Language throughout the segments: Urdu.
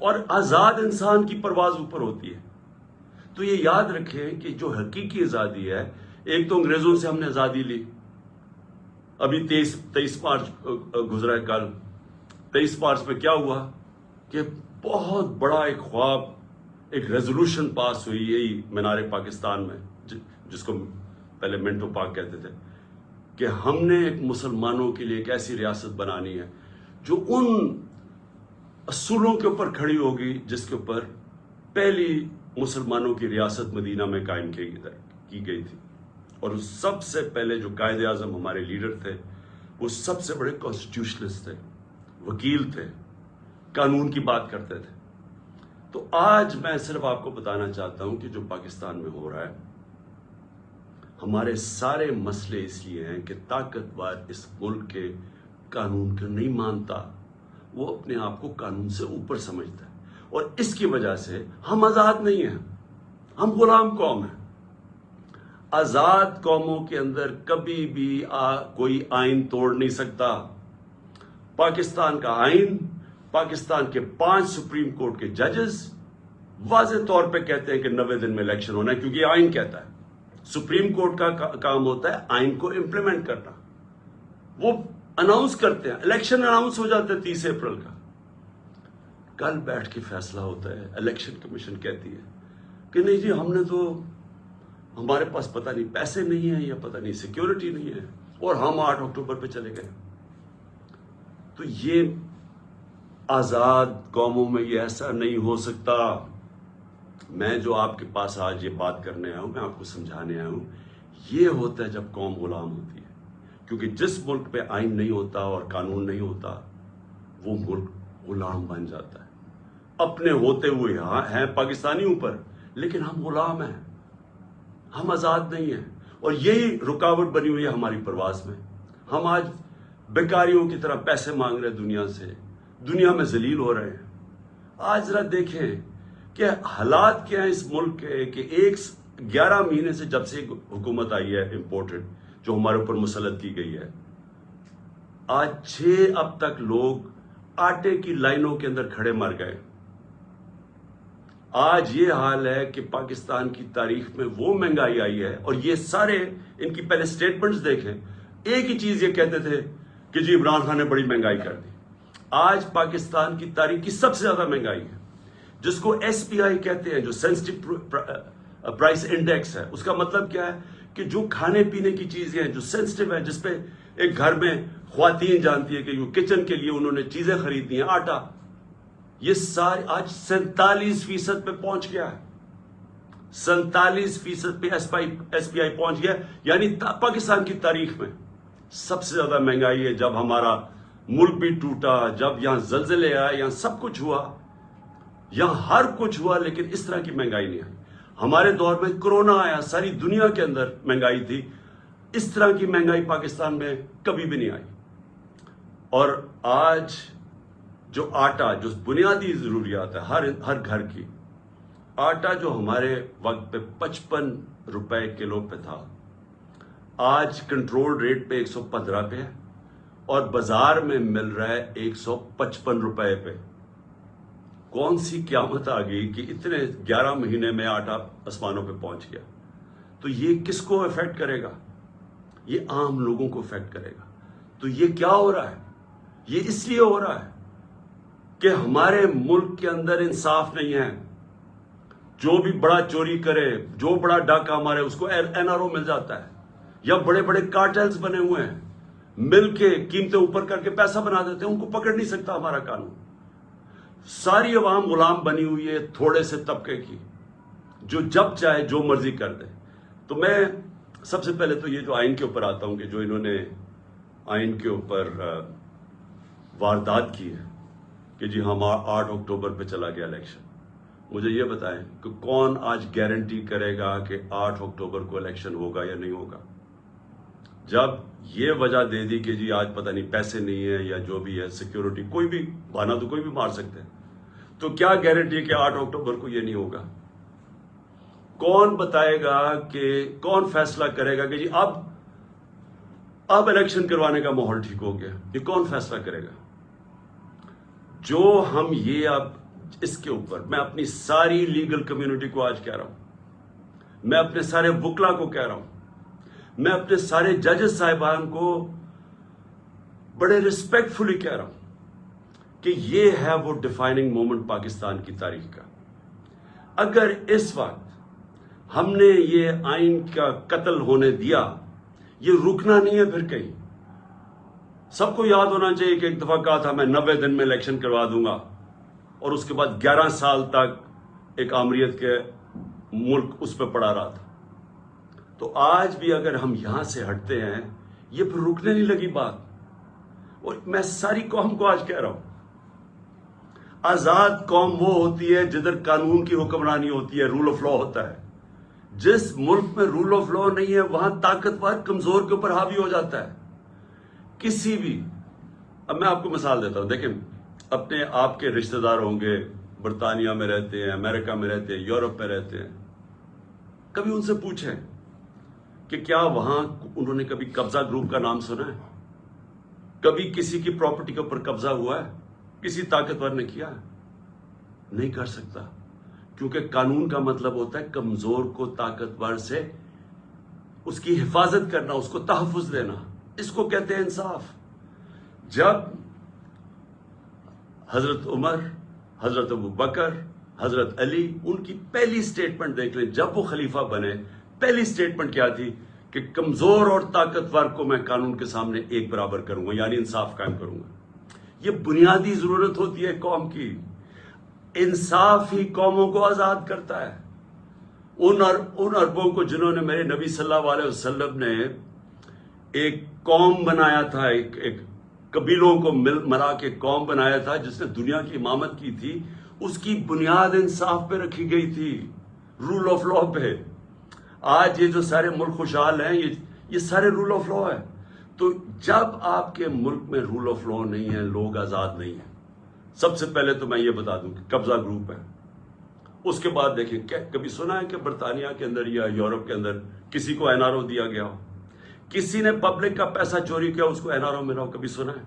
اور آزاد انسان کی پرواز اوپر ہوتی ہے. تو یہ یاد رکھیں کہ جو حقیقی آزادی ہے، ایک تو انگریزوں سے ہم نے آزادی لی. ابھی 23 مارچ گزرا ہے کل. 23 مارچ میں کیا ہوا کہ بہت بڑا ایک خواب، ایک ریزولوشن پاس ہوئی یہی مینار پاکستان میں، جس کو پہلے منٹو پاک کہتے تھے، کہ ہم نے ایک مسلمانوں کے لیے ایک ایسی ریاست بنانی ہے جو ان اصولوں کے اوپر کھڑی ہوگی جس کے اوپر پہلی مسلمانوں کی ریاست مدینہ میں قائم کی گئی تھی. اور سب سے پہلے جو قائد اعظم ہمارے لیڈر تھے وہ سب سے بڑے کانسٹیٹیوشنسٹ تھے، وکیل تھے، قانون کی بات کرتے تھے. تو آج میں صرف آپ کو بتانا چاہتا ہوں کہ جو پاکستان میں ہو رہا ہے، ہمارے سارے مسئلے اس لیے ہیں کہ طاقتور اس ملک کے قانون کو نہیں مانتا، وہ اپنے آپ کو قانون سے اوپر سمجھتا ہے، اور اس کی وجہ سے ہم آزاد نہیں ہیں، ہم غلام قوم ہیں. آزاد قوموں کے اندر کبھی بھی کوئی آئین توڑ نہیں سکتا. پاکستان کا آئین، پاکستان کے 5 سپریم کورٹ کے ججز واضح طور پہ کہتے ہیں کہ 90 دن میں الیکشن ہونا ہے، کیونکہ یہ آئین کہتا ہے. سپریم کورٹ کا کام ہوتا ہے آئین کو امپلیمنٹ کرنا. وہ اناؤنس کرتے ہیں، الیکشن اناؤنس ہو جاتا ہے 30 اپریل کا، کل بیٹھ کے فیصلہ ہوتا ہے. الیکشن کمیشن کہتی ہے کہ نہیں جی، ہم نے تو، ہمارے پاس پتہ نہیں پیسے نہیں ہیں یا پتہ نہیں سیکیورٹی نہیں ہے، اور ہم 8 اکتوبر پہ چلے گئے. تو یہ آزاد قوموں میں یہ ایسا نہیں ہو سکتا. میں جو آپ کے پاس آج یہ بات کرنے آیا ہوں، میں آپ کو سمجھانے آیا ہوں، یہ ہوتا ہے جب قوم غلام ہوتی ہے. کیونکہ جس ملک پہ آئین نہیں ہوتا اور قانون نہیں ہوتا، وہ ملک غلام بن جاتا ہے. اپنے ہوتے ہوئے ہیں پاکستانی اوپر، لیکن ہم غلام ہیں، ہم آزاد نہیں ہیں. اور یہی رکاوٹ بنی ہوئی ہے ہماری پرواز میں. ہم آج بیکاریوں کی طرح پیسے مانگ رہے ہیں دنیا سے، دنیا میں ذلیل ہو رہے ہیں. آج ذرا دیکھیں کہ حالات کیا ہیں اس ملک کے، کہ 11 مہینے سے جب سے حکومت آئی ہے امپورٹڈ، جو ہمارے اوپر مسلط کی گئی ہے، آج 6 اب تک لوگ آٹے کی لائنوں کے اندر کھڑے مر گئے. آج یہ حال ہے کہ پاکستان کی تاریخ میں وہ مہنگائی آئی ہے، اور یہ سارے ان کی پہلے سٹیٹمنٹس دیکھیں، ایک ہی چیز یہ کہتے تھے کہ جی عمران خان نے بڑی مہنگائی کر دی. آج پاکستان کی تاریخ کی سب سے زیادہ مہنگائی ہے، جس کو SPI کہتے ہیں، جو سینسٹیو پرائس انڈیکس ہے. اس کا مطلب کیا ہے کہ جو کھانے پینے کی چیزیں ہیں جو سینسٹیو ہیں، جس پہ ایک گھر میں خواتین جانتی ہے کہ جو کچن کے لیے انہوں نے چیزیں خریدنی ہیں، آٹا، یہ سارے آج 47% پہ پہنچ گیا ہے. 47% پہ SPI پہنچ گیا، یعنی پاکستان کی تاریخ میں سب سے زیادہ مہنگائی ہے. جب ہمارا ملک بھی ٹوٹا، جب یہاں زلزلے آئے، یہاں سب کچھ ہوا، یہاں ہر کچھ ہوا، لیکن اس طرح کی مہنگائی نہیں آئی. ہمارے دور میں کرونا آیا، ساری دنیا کے اندر مہنگائی تھی، اس طرح کی مہنگائی پاکستان میں کبھی بھی نہیں آئی. اور آج جو آٹا، جو بنیادی ضروریات ہے ہر گھر کی، آٹا جو ہمارے وقت پہ 55 روپے کلو پہ تھا، آج کنٹرول ریٹ پہ 115 پہ ہے، اور بازار میں مل رہا ہے 155 روپے پہ. کون سی قیامت آ گئی کہ اتنے 11 مہینے میں آٹا آسمانوں پہ پہنچ گیا. تو یہ کس کو افیکٹ کرے گا؟ یہ عام لوگوں کو افیکٹ کرے گا. تو یہ کیا ہو رہا ہے؟ یہ اس لیے ہو رہا ہے کہ ہمارے ملک کے اندر انصاف نہیں ہے. جو بھی بڑا چوری کرے، جو بڑا ڈاکہ مارے، اس کو NRO مل جاتا ہے، یا بڑے بڑے کارٹلز بنے ہوئے ہیں، مل کے قیمتیں اوپر کر کے پیسہ بنا دیتے ہیں. ان کو پکڑ نہیں سکتا ہمارا قانون. ساری عوام غلام بنی ہوئی ہے تھوڑے سے طبقے کی، جو جب چاہے جو مرضی کر دے. تو میں سب سے پہلے تو یہ جو آئین کے اوپر آتا ہوں، کہ جو انہوں نے آئین کے اوپر واردات کی ہے کہ جی ہم 8 اکتوبر پہ چلا گیا الیکشن. مجھے یہ بتائیں کہ کون آج گارنٹی کرے گا کہ 8 اکتوبر کو الیکشن ہوگا یا نہیں ہوگا؟ جب یہ وجہ دے دی کہ جی آج پتہ نہیں پیسے نہیں ہے یا جو بھی ہے، سیکیورٹی، کوئی بھی بہانہ تو کوئی بھی مار سکتے ہیں، تو کیا گارنٹی ہے کہ 8 اکتوبر کو یہ نہیں ہوگا؟ کون بتائے گا کہ کون فیصلہ کرے گا کہ جی اب الیکشن کروانے کا ماحول ٹھیک ہو گیا؟ یہ کون فیصلہ کرے گا؟ جو ہم یہ اب اس کے اوپر میں اپنی ساری لیگل کمیونٹی کو آج کہہ رہا ہوں، میں اپنے سارے وکلا کو کہہ رہا ہوں، میں اپنے سارے ججز صاحبان کو بڑے ریسپیکٹ فلی کہہ رہا ہوں کہ یہ ہے وہ ڈیفائننگ مومنٹ پاکستان کی تاریخ کا۔ اگر اس وقت ہم نے یہ آئین کا قتل ہونے دیا، یہ رکنا نہیں ہے پھر کہیں۔ سب کو یاد ہونا چاہیے کہ ایک دفعہ کہا تھا میں 90 دن میں الیکشن کروا دوں گا، اور اس کے بعد 11 سال تک ایک آمریت کے ملک اس پہ پڑا رہا تھا۔ تو آج بھی اگر ہم یہاں سے ہٹتے ہیں، یہ پھر رکنے نہیں لگی بات۔ اور میں ساری قوم کو آج کہہ رہا ہوں، آزاد قوم وہ ہوتی ہے جدھر قانون کی حکمرانی ہوتی ہے، رول آف لا ہوتا ہے۔ جس ملک میں رول آف لا نہیں ہے، وہاں طاقتور کمزور کے اوپر حاوی ہو جاتا ہے۔ کسی بھی، اب میں آپ کو مثال دیتا ہوں، دیکھیں اپنے آپ کے رشتہ دار ہوں گے، برطانیہ میں رہتے ہیں، امریکہ میں رہتے ہیں، یورپ میں رہتے ہیں، کبھی ان سے پوچھیں کہ کیا وہاں انہوں نے کبھی قبضہ گروپ کا نام سنا ہے؟ کبھی کسی کی پراپرٹی کے اوپر قبضہ ہوا ہے؟ کسی طاقتور نے کیا ہے؟ نہیں کر سکتا، کیونکہ قانون کا مطلب ہوتا ہے کمزور کو طاقتور سے اس کی حفاظت کرنا، اس کو تحفظ دینا۔ اس کو کہتے ہیں انصاف۔ جب حضرت عمر، حضرت ابو بکر، حضرت علی، ان کی پہلی سٹیٹمنٹ دیکھ لیں، جب وہ خلیفہ بنے پہلی سٹیٹمنٹ کیا تھی کہ کمزور اور طاقتور کو میں قانون کے سامنے ایک برابر کروں گا، یعنی انصاف قائم کروں گا۔ یہ بنیادی ضرورت ہوتی ہے قوم کی۔ انصاف ہی قوموں کو آزاد کرتا ہے۔ ان عربوں کو جنہوں نے میرے نبی صلی اللہ علیہ وسلم نے ایک قوم بنایا تھا، ایک قبیلوں کو ملا کے قوم بنایا تھا جس نے دنیا کی امامت کی تھی، اس کی بنیاد انصاف پہ رکھی گئی تھی، رول آف لا پہ۔ آج یہ جو سارے ملک خوشحال ہیں، یہ سارے رول آف لا ہے۔ تو جب آپ کے ملک میں رول آف لا نہیں ہے، لوگ آزاد نہیں ہیں۔ سب سے پہلے تو میں یہ بتا دوں کہ قبضہ گروپ ہے۔ اس کے بعد دیکھیں، کبھی سنا ہے کہ برطانیہ کے اندر یا یورپ کے اندر کسی کو این آر او دیا گیا ہو؟ کسی نے پبلک کا پیسہ چوری کیا، اس کو این آر او ملا ہو؟ کبھی سنا ہے؟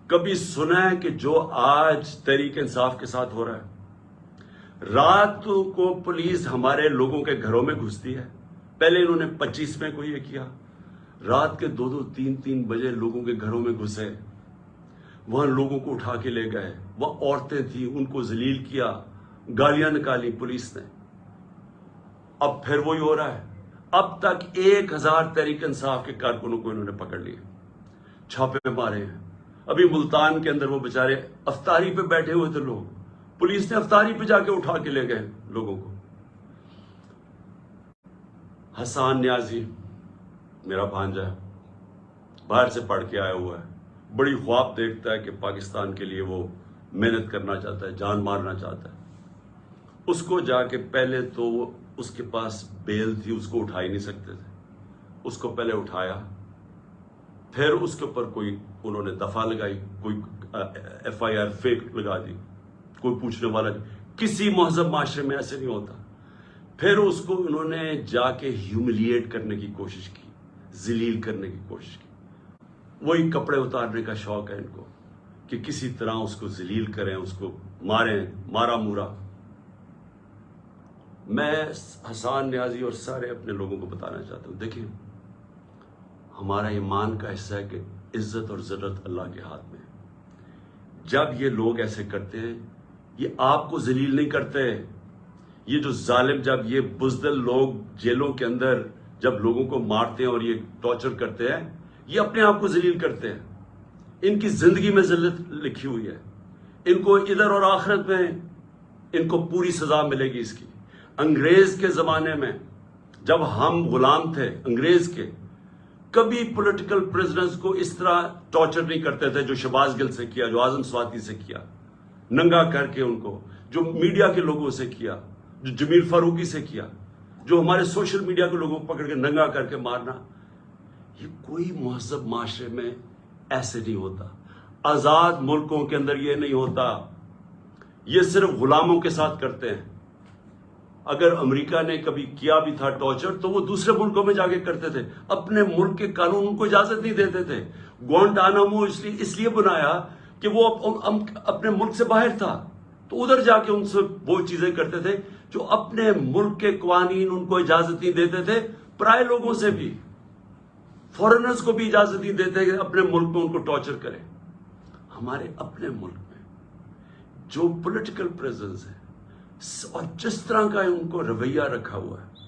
کبھی سنا ہے کہ جو آج تحریک انصاف کے ساتھ ہو رہا ہے؟ رات کو پولیس ہمارے لوگوں کے گھروں میں گھستی ہے۔ پہلے انہوں نے 25 میں کو یہ کیا، رات کے 2-2, 3-3 بجے لوگوں کے گھروں میں گھسے، وہاں لوگوں کو اٹھا کے لے گئے، وہ عورتیں تھیں ان کو ذلیل کیا، گالیاں نکالی پولیس نے۔ اب پھر وہی ہو رہا ہے۔ اب تک 1000 تحریک انصاف کے کارکنوں کو انہوں نے پکڑ لیا، چھاپے مارے ہیں۔ ابھی ملتان کے اندر وہ بیچارے افطاری پہ بیٹھے ہوئے تھے لوگ، پولیس نے افطاری پہ جا کے اٹھا کے لے گئے لوگوں کو۔ حسان نیازی میرا بھانجا ہے، باہر سے پڑھ کے آیا ہوا ہے، بڑی خواب دیکھتا ہے کہ پاکستان کے لیے وہ محنت کرنا چاہتا ہے، جان مارنا چاہتا ہے۔ اس کو جا کے پہلے تو اس کے پاس بیل تھی، اس کو اٹھا ہی نہیں سکتے تھے، اس کو پہلے اٹھایا، پھر اس کے اوپر کوئی انہوں نے دفعہ لگائی، کوئی ایف آئی آر فیک لگا دی، کوئی پوچھنے والا نہیں۔ کسی مہذب معاشرے میں ایسے نہیں ہوتا۔ پھر اس کو انہوں نے جا کے ہیوملیٹ کرنے کی کوشش کی، ذلیل کرنے کی کوشش کی۔ وہی کپڑے اتارنے کا شوق ہے ان کو کہ کسی طرح اس کو ذلیل کریں، اس کو ماریں، مارا مورا۔ میں حسان نیازی اور سارے اپنے لوگوں کو بتانا چاہتا ہوں، دیکھیں ہمارا ایمان کا حصہ ہے کہ عزت اور ذلت اللہ کے ہاتھ میں ہے۔ جب یہ لوگ ایسے کرتے ہیں، یہ آپ کو ذلیل نہیں کرتے۔ یہ جو ظالم، جب یہ بزدل لوگ جیلوں کے اندر جب لوگوں کو مارتے ہیں اور یہ ٹارچر کرتے ہیں، یہ اپنے آپ کو ذلیل کرتے ہیں۔ ان کی زندگی میں ذلت لکھی ہوئی ہے، ان کو ادھر اور آخرت میں ان کو پوری سزا ملے گی اس کی۔ انگریز کے زمانے میں جب ہم غلام تھے انگریز کے، کبھی پولیٹیکل پرزنرز کو اس طرح ٹارچر نہیں کرتے تھے جو شہباز گل سے کیا، جو اعظم سواتی سے کیا، ننگا کر کے ان کو، جو میڈیا کے لوگوں سے کیا، جو جمیل فاروقی سے کیا، جو ہمارے سوشل میڈیا کے لوگوں کو پکڑ کے ننگا کر کے مارنا۔ یہ کوئی مہذب معاشرے میں ایسے نہیں ہوتا۔ آزاد ملکوں کے اندر یہ نہیں ہوتا، یہ صرف غلاموں کے ساتھ کرتے ہیں۔ اگر امریکہ نے کبھی کیا بھی تھا ٹارچر تو وہ دوسرے ملکوں میں جا کے کرتے تھے، اپنے ملک کے قانون کو اجازت نہیں دیتے تھے۔ گوانٹانامو اس لیے بنایا کہ وہ اپنے ملک سے باہر تھا، تو ادھر جا کے ان سے وہ چیزیں کرتے تھے جو اپنے ملک کے قوانین ان کو اجازت نہیں دیتے تھے، پرائے لوگوں سے بھی، فورنرز کو بھی اجازت نہیں دیتے کہ اپنے ملک میں ان کو ٹارچر کریں۔ ہمارے اپنے ملک میں جو پولیٹیکل پریزنس ہے اور جس طرح کا ان کو رویہ رکھا ہوا ہے،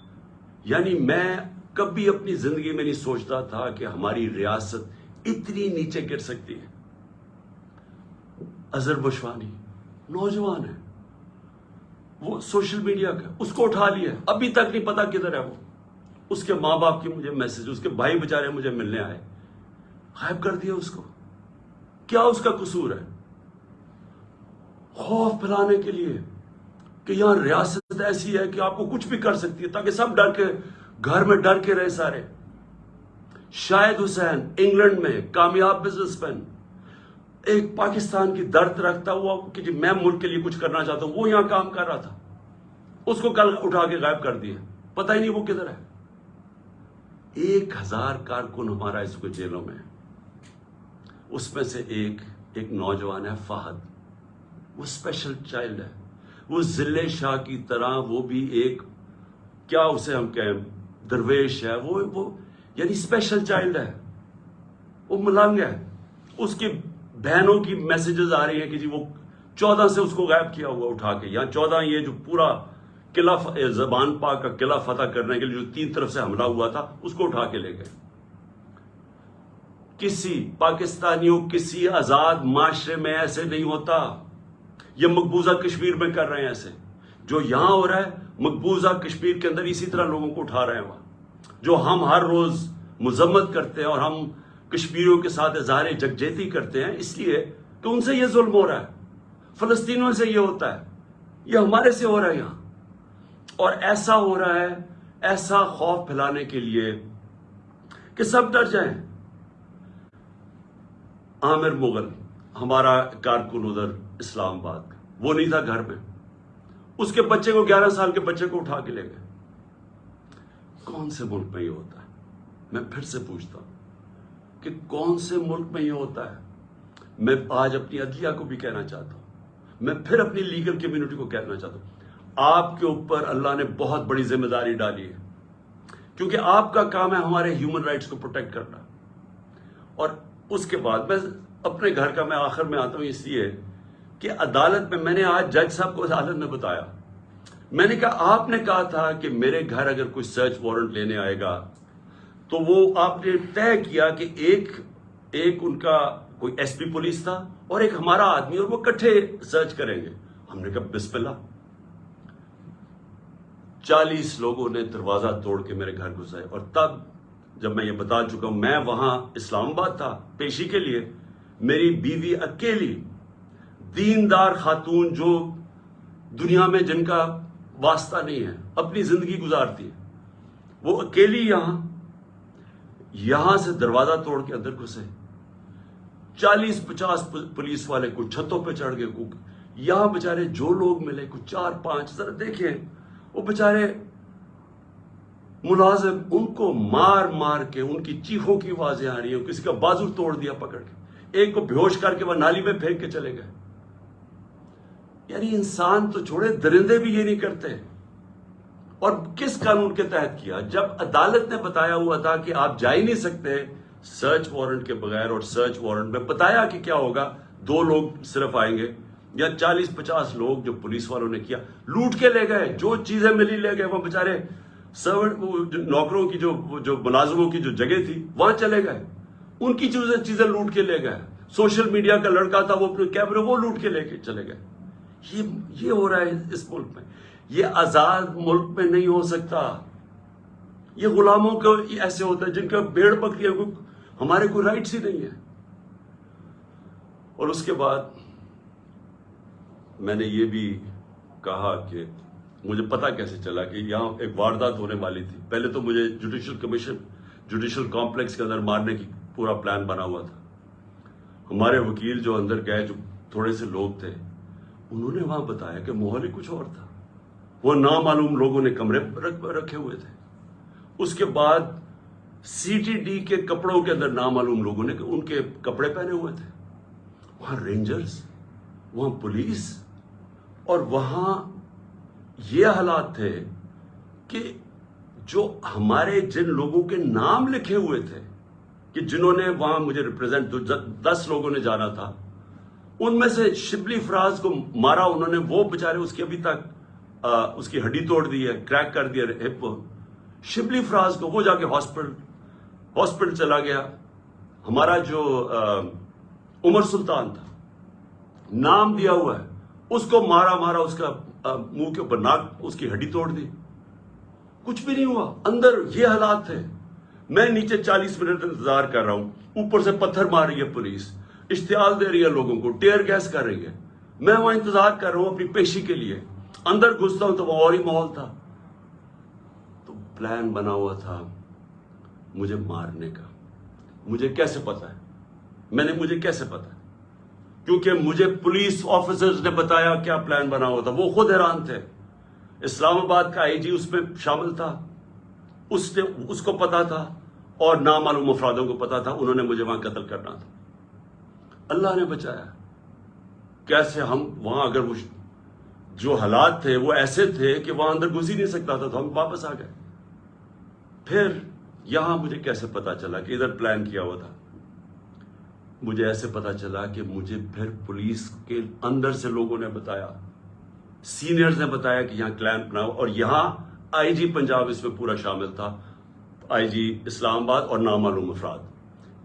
یعنی میں کبھی اپنی زندگی میں نہیں سوچتا تھا کہ ہماری ریاست اتنی نیچے گر سکتی ہے۔ اظہر بشوانی نوجوان ہے، وہ سوشل میڈیا کا، اس کو اٹھا لیا، ابھی تک نہیں پتا کدھر ہے وہ۔ اس کے ماں باپ کی مجھے میسج، اس کے بھائی بیچارے مجھے ملنے آئے، غائب کر دیا اس کو۔ کیا اس کا قصور ہے؟ خوف پھیلانے کے لیے کہ یہاں ریاست ایسی ہے کہ آپ کو کچھ بھی کر سکتی ہے، تاکہ سب ڈر کے گھر میں ڈر کے رہے سارے۔ شاہد حسین انگلینڈ میں کامیاب بزنس مین، ایک پاکستان کی درد رکھتا ہوا کہ جی میں ملک کے لیے کچھ کرنا چاہتا ہوں، وہ یہاں کام کر رہا تھا، اس کو کل اٹھا کے غائب کر دیا، پتہ ہی نہیں وہ کدھر ہے۔ 1000 کارکن ہمارا اس کو جیلوں میں ہے، اس میں سے ایک نوجوان ہے فہد، وہ اسپیشل چائلڈ ہے، وہ ضلع شاہ کی طرح، وہ بھی ایک کیا اسے ہم کہیں درویش ہے، وہ یعنی اسپیشل چائلڈ ہے، وہ ملنگ ہے۔ اس کی بہنوں کی میسیجز آ رہی ہیں کہ جی وہ 14 سے اس کو غائب کیا ہوا اٹھا کے، یا 14 یہ جو پورا قلعہ زبان پاک کا قلعہ فتح کرنے کے لیے جو 3 طرف سے حملہ ہوا تھا، اس کو اٹھا کے لے گئے۔ کسی پاکستانیوں کسی آزاد معاشرے میں ایسے نہیں ہوتا، یہ مقبوضہ کشمیر میں کر رہے ہیں ایسے، جو یہاں ہو رہا ہے مقبوضہ کشمیر کے اندر اسی طرح لوگوں کو اٹھا رہے ہیں وہاں، جو ہم ہر روز مذمت کرتے ہیں اور ہم کشمیریوں کے ساتھ اظہار یکجہتی کرتے ہیں، اس لیے کہ ان سے یہ ظلم ہو رہا ہے، فلسطینیوں سے یہ ہوتا ہے، یہ ہمارے سے ہو رہا ہے یہاں، اور ایسا ہو رہا ہے ایسا خوف پھیلانے کے لیے کہ سب ڈر جائیں۔ عامر مغل ہمارا کارکن ادھر اسلام آباد کا، وہ نہیں تھا گھر میں، اس کے بچے کو 11 سال کے بچے کو اٹھا کے لے گئے۔ کون سے ملک میں یہ ہوتا ہے؟ میں پھر سے پوچھتا ہوں کہ کون سے ملک میں یہ ہوتا ہے؟ میں آج اپنی عدلیہ کو بھی کہنا چاہتا ہوں، میں پھر اپنی لیگل کمیونٹی کو کہنا چاہتا ہوں، آپ کے اوپر اللہ نے بہت بڑی ذمہ داری ڈالی ہے، کیونکہ آپ کا کام ہے ہمارے ہیومن رائٹس کو پروٹیکٹ کرنا۔ اور اس کے بعد میں اپنے گھر کا میں آخر میں آتا ہوں اس لیے کہ عدالت میں نے آج جج صاحب کو عدالت میں بتایا، میں نے کہا آپ نے کہا تھا کہ میرے گھر اگر کوئی سرچ وارنٹ لینے آئے گا تو وہ آپ نے طے کیا کہ ایک ان کا کوئی ایس پی پولیس تھا اور ایک ہمارا آدمی، اور وہ اکٹھے سرچ کریں گے۔ ہم نے کہا بسم اللہ۔ 40 لوگوں نے دروازہ توڑ کے میرے گھر گھسے، اور تب جب میں یہ بتا چکا ہوں، میں وہاں اسلام آباد تھا پیشی کے لیے، میری بیوی اکیلی دیندار خاتون جو دنیا میں جن کا واسطہ نہیں ہے، اپنی زندگی گزارتی ہے، وہ اکیلی یہاں سے دروازہ توڑ کے اندر گھسے۔ 40-50 پولیس والے کچھ چھتوں پہ چڑھ گئے، یہاں بےچارے جو لوگ ملے کچھ 4-5، ذرا دیکھیں وہ بےچارے ملازم، ان کو مار مار کے، ان کی چیخوں کی آوازیں آ رہی ہیں، کسی کا بازو توڑ دیا پکڑ کے، ایک کو بےہوش کر کے وہ نالی میں پھینک کے چلے گئے۔ یعنی انسان تو چھوڑے، درندے بھی یہ نہیں کرتے۔ اور کس قانون کے تحت کیا؟ جب عدالت نے بتایا ہوا تھا کہ آپ جا ہی نہیں سکتے سرچ وارنٹ کے بغیر، اور سرچ وارنٹ میں بتایا کہ کیا ہوگا، 2 لوگ صرف آئیں گے، یا 40-50 لوگ جو پولیس والوں نے کیا، لوٹ کے لے گئے، جو چیزیں ملی لے گئے، وہ بےچارے نوکروں کی جو ملازموں کی جو جگہ تھی وہاں چلے گئے، ان کی چیزیں لوٹ کے لے گئے۔ سوشل میڈیا کا لڑکا تھا، وہ اپنے کیمرے وہ لوٹ کے لے کے چلے گئے۔ یہ ہو رہا ہے اس ملک میں۔ یہ آزاد ملک میں نہیں ہو سکتا۔ یہ غلاموں کو ایسے ہوتا ہے جن کا بھیڑ بکری ہے، ہمارے کوئی رائٹس ہی نہیں ہے۔ اور اس کے بعد میں نے یہ بھی کہا کہ مجھے پتا کیسے چلا کہ یہاں ایک واردات ہونے والی تھی۔ پہلے تو مجھے جوڈیشل کمپلیکس کے اندر مارنے کی پورا پلان بنا ہوا تھا۔ ہمارے وکیل جو اندر گئے، جو تھوڑے سے لوگ تھے، انہوں نے وہاں بتایا کہ ماحول ہی کچھ اور تھا، وہ نامعلوم لوگوں نے کمرے رکھے ہوئے تھے۔ اس کے بعد سی ٹی ڈی کے کپڑوں کے اندر نامعلوم لوگوں نے ان کے کپڑے پہنے ہوئے تھے، وہاں رینجرز، وہاں پولیس، اور وہاں یہ حالات تھے کہ جو ہمارے جن لوگوں کے نام لکھے ہوئے تھے کہ جنہوں نے وہاں مجھے ریپرزینٹ 10 لوگوں نے جانا تھا، ان میں سے شبلی فراز کو مارا انہوں نے، وہ بیچارے اس کی ابھی تک اس کی ہڈی توڑ دی ہے، کریک کر دیا ہپ، شبلی فراز کو، وہ جا کے ہاسپٹل چلا گیا۔ ہمارا جو عمر سلطان تھا، نام دیا ہوا ہے، اس کو مارا اس کا منہ کے اوپر ناک، اس کی ہڈی توڑ دی، کچھ بھی نہیں ہوا۔ اندر یہ حالات تھے، میں نیچے 40 منٹ انتظار کر رہا ہوں، اوپر سے پتھر مار رہی ہے پولیس، اشتعال دے رہی ہے لوگوں کو، ٹیئر گیس کر رہی ہے، میں وہاں انتظار کر رہا ہوں اپنی پیشی کے لیے۔ اندر گھستا ہوں تو وہ اور ہی ماحول تھا۔ تو پلان بنا ہوا تھا مجھے مارنے کا۔ مجھے کیسے پتا ہے؟ مجھے کیسے پتا ہے؟ کیونکہ مجھے پولیس آفیسرز نے بتایا کیا پلان بنا ہوا تھا، وہ خود حیران تھے۔ اسلام آباد کا آئی جی اس میں شامل تھا، اس کو پتا تھا، اور نامعلوم افرادوں کو پتا تھا، انہوں نے مجھے وہاں قتل کرنا تھا۔ اللہ نے بچایا۔ کیسے ہم وہاں، اگر وہ جو حالات تھے وہ ایسے تھے کہ وہاں اندر گھس ہی نہیں سکتا تھا، تو ہم واپس آ گئے۔ پھر یہاں مجھے کیسے پتا چلا کہ ادھر پلان کیا ہوا تھا؟ مجھے ایسے پتا چلا کہ مجھے پھر پولیس کے اندر سے لوگوں نے بتایا، سینئرز نے بتایا کہ یہاں پلان بناؤ، اور یہاں آئی جی پنجاب اس میں پورا شامل تھا، آئی جی اسلام آباد اور نامعلوم افراد،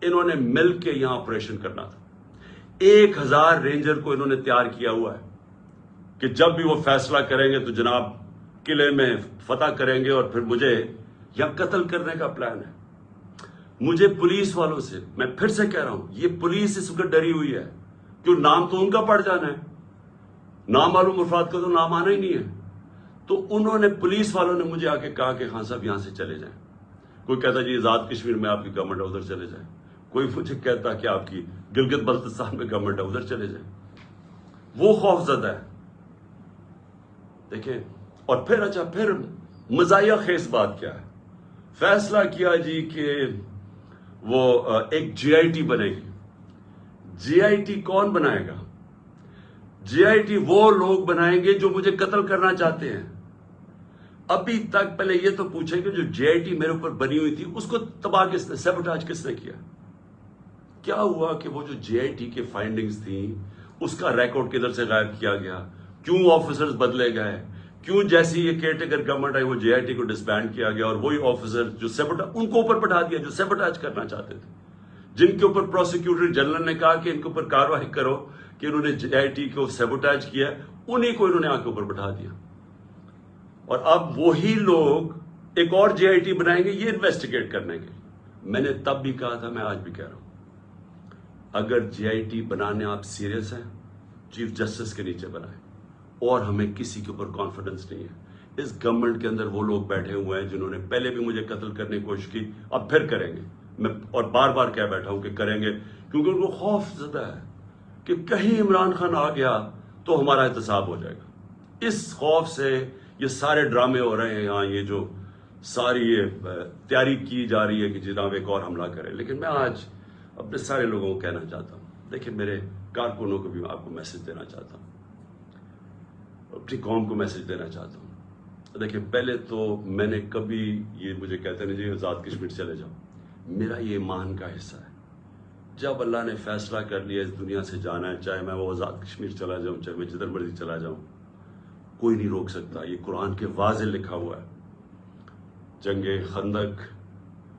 انہوں نے مل کے یہاں آپریشن کرنا تھا۔ 1000 رینجر کو انہوں نے تیار کیا ہوا ہے کہ جب بھی وہ فیصلہ کریں گے تو جناب قلعے میں فتح کریں گے، اور پھر مجھے یہاں قتل کرنے کا پلان ہے۔ مجھے پولیس والوں سے، میں پھر سے کہہ رہا ہوں، یہ پولیس اس وقت ڈری ہوئی ہے، کیوں نام تو ان کا پڑ جانا ہے، نامعلوم افراد کا تو نام آنا ہی نہیں ہے۔ تو انہوں نے، پولیس والوں نے مجھے آ کے کہا کہ خان صاحب یہاں سے چلے جائیں۔ کوئی کہتا جی آزاد کشمیر میں آپ کی گورنمنٹ ہے ادھر چلے جائیں، کوئی مجھے کہتا کہ آپ کی گلگت بلتستان میں گورنمنٹ ہے ادھر چلے جائیں۔ وہ خوف زدہ ہے، دیکھیں۔ اور پھر مزاحیہ خیز بات کیا ہے؟ فیصلہ کیا جی کہ وہ ایک جے آئی ٹی بنے گی۔ جے آئی ٹی کون بنائے گا؟ جے آئی ٹی وہ لوگ بنائیں گے جو مجھے قتل کرنا چاہتے ہیں۔ ابھی تک پہلے یہ تو پوچھیں کہ جو جے آئی ٹی میرے اوپر بنی ہوئی تھی اس کو تباہ کس نے، سیبوٹاج کس نے کیا؟ کیا ہوا کہ وہ جو جے آئی ٹی کے فائنڈنگز تھیں اس کا ریکارڈ کدھر سے غائب کیا گیا؟ کیوں آفیسرز بدلے گئے؟ کیوں جیسی یہ کیئر ٹیکر گورنمنٹ آئی وہ جے آئی ٹی کو ڈسبینڈ کیا گیا، اور وہی آفیسر جو ان کو اوپر بٹھا دیا جو سیبوٹاج کرنا چاہتے تھے، جن کے اوپر پروسیکیوٹر جنرل نے کہا کہ ان کے اوپر کارروائی کرو کہ انہوں نے جے آئی ٹی کو سیبوٹاج کیا، انہی کو انہوں نے آ کے اوپر بٹھا دیا۔ اور اب وہی لوگ ایک اور جے آئی ٹی بنائیں گے یہ انویسٹیگیٹ کرنے کے۔ میں نے تب بھی کہا تھا، میں آج بھی کہہ رہا ہوں، اگر جے آئی ٹی بنانے آپ سیریس ہیں، چیف جسٹس کے نیچے بنائیں، اور ہمیں کسی کے اوپر کانفیڈنس نہیں ہے۔ اس گورنمنٹ کے اندر وہ لوگ بیٹھے ہوئے ہیں جنہوں نے پہلے بھی مجھے قتل کرنے کی کوشش کی، اب پھر کریں گے، میں اور بار بار کہہ بیٹھا ہوں کہ کریں گے، کیونکہ ان کو خوف زدہ ہے کہ کہیں عمران خان آ گیا تو ہمارا احتساب ہو جائے گا۔ اس خوف سے یہ سارے ڈرامے ہو رہے ہیں یہاں، یہ جو ساری یہ تیاری کی جا رہی ہے کہ جناب ایک اور حملہ کرے۔ لیکن میں آج اپنے سارے لوگوں کو کہنا چاہتا ہوں، دیکھیں میرے کارکنوں کو بھی آپ کو میسج دینا چاہتا ہوں، اپنی قوم کو میسج دینا چاہتا ہوں۔ دیکھیں پہلے تو میں نے کبھی، یہ مجھے کہتے نہیں جی آزاد کشمیر چلے جاؤ، میرا یہ ایمان کا حصہ ہے۔ جب اللہ نے فیصلہ کر لیا اس دنیا سے جانا ہے، چاہے میں وہ آزاد کشمیر چلا جاؤں، چاہے میں جدھر مرضی چلا جاؤں، کوئی نہیں روک سکتا۔ یہ قرآن کے واضح لکھا ہوا ہے۔ جنگ خندق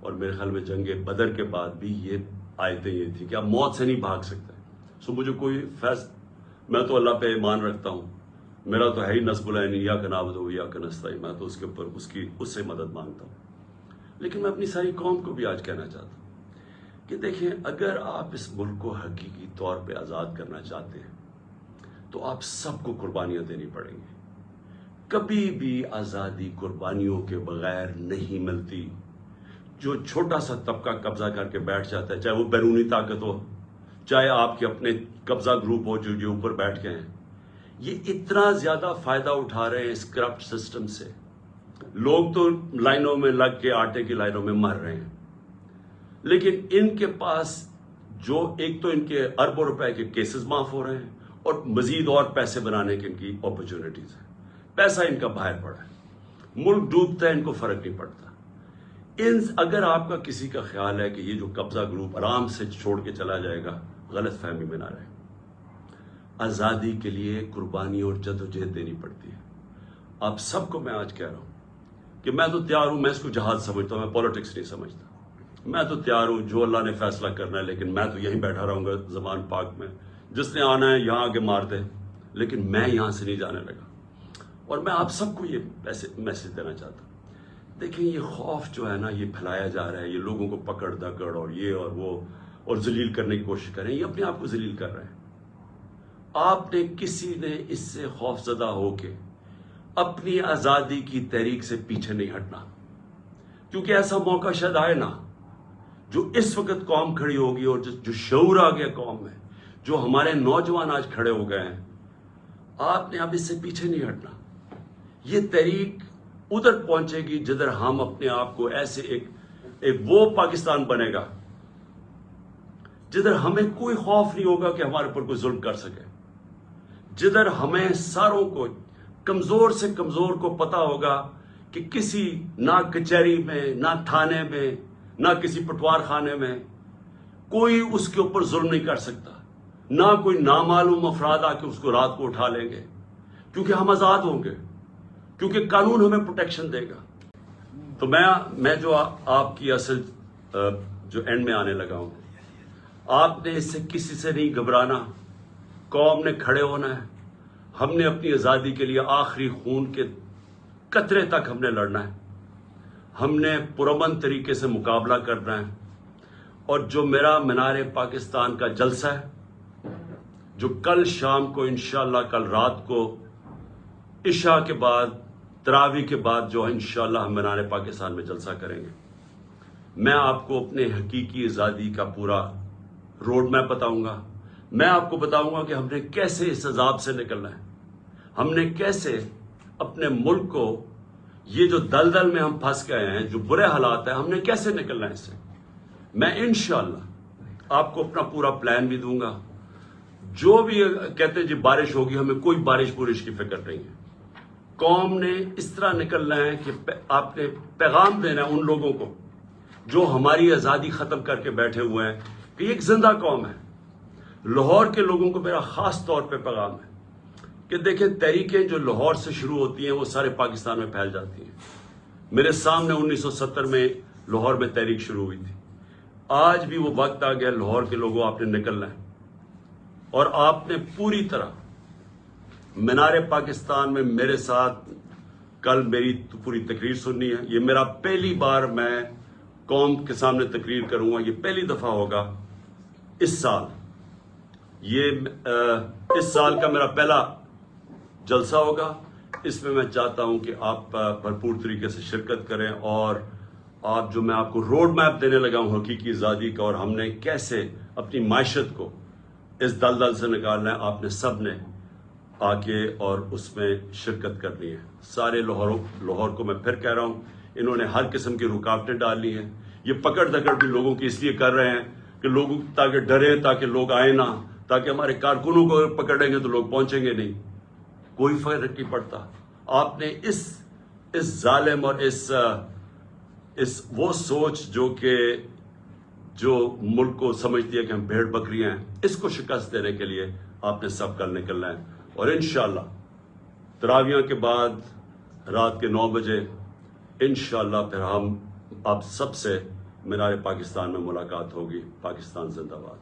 اور میرے خیال میں جنگ بدر کے بعد بھی یہ آیتیں یہ تھی کہ آپ موت سے نہیں بھاگ سکتے۔ سو مجھے کوئی میں تو اللہ پہ ایمان رکھتا ہوں، میرا تو ہے ہی نصب العین ایاک نعبد و ایاک نستعین، میں تو اس کے اوپر اس سے مدد مانگتا ہوں۔ لیکن میں اپنی ساری قوم کو بھی آج کہنا چاہتا ہوں کہ دیکھیں اگر آپ اس ملک کو حقیقی طور پہ آزاد کرنا چاہتے ہیں تو آپ سب کو قربانیاں دینی پڑیں گی۔ کبھی بھی آزادی قربانیوں کے بغیر نہیں ملتی۔ جو چھوٹا سا طبقہ قبضہ کر کے بیٹھ جاتا ہے، چاہے وہ بیرونی طاقت ہو، چاہے آپ کے اپنے قبضہ گروپ ہو جو اوپر بیٹھ گئے ہیں، یہ اتنا زیادہ فائدہ اٹھا رہے ہیں اس کرپٹ سسٹم سے۔ لوگ تو لائنوں میں لگ کے آٹے کی لائنوں میں مر رہے ہیں، لیکن ان کے پاس جو ایک تو ان کے اربوں روپے کے کیسز معاف ہو رہے ہیں، اور مزید اور پیسے بنانے کی ان کی اپرچونٹیز ہیں. پیسہ ان کا باہر پڑا ہے, ملک ڈوبتا ہے, ان کو فرق نہیں پڑتا. اگر آپ کا کسی کا خیال ہے کہ یہ جو قبضہ گروپ آرام سے چھوڑ کے چلا جائے گا, غلط فہمی میں نہ رہے. آزادی کے لیے قربانی اور جدوجہد دینی پڑتی ہے. آپ سب کو میں آج کہہ رہا ہوں کہ میں تو تیار ہوں, میں اس کو جہاد سمجھتا ہوں, میں پولیٹکس نہیں سمجھتا. میں تو تیار ہوں, جو اللہ نے فیصلہ کرنا ہے, لیکن میں تو یہیں بیٹھا رہوں گا زمان پاک میں. جس نے آنا ہے یہاں آگے مار دے, لیکن میں یہاں سے نہیں جانے لگا. اور میں آپ سب کو یہ میسج دینا چاہتا ہوں. دیکھیں, یہ خوف جو ہے نا, یہ پھیلایا جا رہا ہے, یہ لوگوں کو پکڑ دکڑ اور یہ اور وہ اور ذلیل کرنے کی کوشش کر رہے ہیں. یہ اپنے آپ کو ذلیل کر رہے ہیں. آپ نے کسی نے اس سے خوف زدہ ہو کے اپنی آزادی کی تحریک سے پیچھے نہیں ہٹنا, کیونکہ ایسا موقع شاید آئے نا, جو اس وقت قوم کھڑی ہوگی اور جو شعور آ گیا قوم میں, جو ہمارے نوجوان آج کھڑے ہو گئے ہیں, آپ نے اب اس سے پیچھے نہیں ہٹنا. یہ تحریک ادھر پہنچے گی جدھر ہم اپنے آپ کو ایسے ایک وہ پاکستان بنے گا جدھر ہمیں کوئی خوف نہیں ہوگا کہ ہمارے اوپر کوئی ظلم کر سکے, جدھر ہمیں ساروں کو, کمزور سے کمزور کو پتا ہوگا کہ کسی نہ کچہری میں, نہ تھانے میں, نہ کسی پٹوار خانے میں کوئی اس کے اوپر ظلم نہیں کر سکتا. نہ کوئی نامعلوم افراد آ کے اس کو رات کو اٹھا لیں گے, کیونکہ ہم آزاد ہوں گے, کیونکہ قانون ہمیں پروٹیکشن دے گا. تو میں جو آپ کی اصل جو اینڈ میں آنے لگا ہوں, آپ نے اس سے کسی سے نہیں گھبرانا. قوم نے کھڑے ہونا ہے. ہم نے اپنی آزادی کے لیے آخری خون کے قطرے تک ہم نے لڑنا ہے. ہم نے پرامن طریقے سے مقابلہ کرنا ہے. اور جو میرا مینار پاکستان کا جلسہ ہے, جو کل شام کو انشاءاللہ, کل رات کو عشاء کے بعد, تراویح کے بعد جو انشاءاللہ ہم مینار پاکستان میں جلسہ کریں گے, میں آپ کو اپنے حقیقی آزادی کا پورا روڈ میپ بتاؤں گا. میں آپ کو بتاؤں گا کہ ہم نے کیسے اس عذاب سے نکلنا ہے, ہم نے کیسے اپنے ملک کو, یہ جو دلدل میں ہم پھنس گئے ہیں, جو برے حالات ہیں, ہم نے کیسے نکلنا ہے اس سے. میں انشاءاللہ آپ کو اپنا پورا پلان بھی دوں گا. جو بھی کہتے ہیں جی بارش ہوگی, ہمیں کوئی بارش بورش کی فکر نہیں ہے. قوم نے اس طرح نکلنا ہے کہ آپ نے پیغام دینا ہے ان لوگوں کو جو ہماری آزادی ختم کر کے بیٹھے ہوئے ہیں کہ یہ ایک زندہ قوم ہے. لاہور کے لوگوں کو میرا خاص طور پہ پیغام ہے کہ دیکھیں, تحریکیں جو لاہور سے شروع ہوتی ہیں وہ سارے پاکستان میں پھیل جاتی ہیں. میرے سامنے 1970 میں لاہور میں تحریک شروع ہوئی تھی. آج بھی وہ وقت آ گیا, لاہور کے لوگوں آپ نے نکلنا ہے, اور آپ نے پوری طرح مینار پاکستان میں میرے ساتھ کل میری پوری تقریر سننی ہے. یہ میرا پہلی بار میں قوم کے سامنے تقریر کروں گا, یہ پہلی دفعہ ہوگا اس سال. یہ اس سال کا میرا پہلا جلسہ ہوگا. اس میں چاہتا ہوں کہ آپ بھرپور طریقے سے شرکت کریں, اور آپ جو میں آپ کو روڈ میپ دینے لگا ہوں حقیقی آزادی کا, اور ہم نے کیسے اپنی معیشت کو اس دلدل سے نکالنا ہے, آپ نے سب نے آ کے اور اس میں شرکت کرنی ہے. سارے لاہور کو میں پھر کہہ رہا ہوں, انہوں نے ہر قسم کی رکاوٹیں ڈالی ہیں. یہ پکڑ دکڑ بھی لوگوں کی اس لیے کر رہے ہیں کہ لوگ تاکہ ڈرے, تاکہ لوگ آئے نہ, تاکہ ہمارے کارکنوں کو پکڑیں گے تو لوگ پہنچیں گے نہیں. کوئی فرق نہیں پڑتا. آپ نے اس ظالم اور اس وہ سوچ جو ملک کو سمجھتی ہے کہ ہم بھیڑ بکریاں ہیں, اس کو شکست دینے کے لیے آپ نے سب کل نکلنا ہے. اور انشاءاللہ تراویح کے بعد رات کے 9 بجے انشاءاللہ پھر ہم آپ سب سے مینار پاکستان میں ملاقات ہوگی. پاکستان زندہ باد.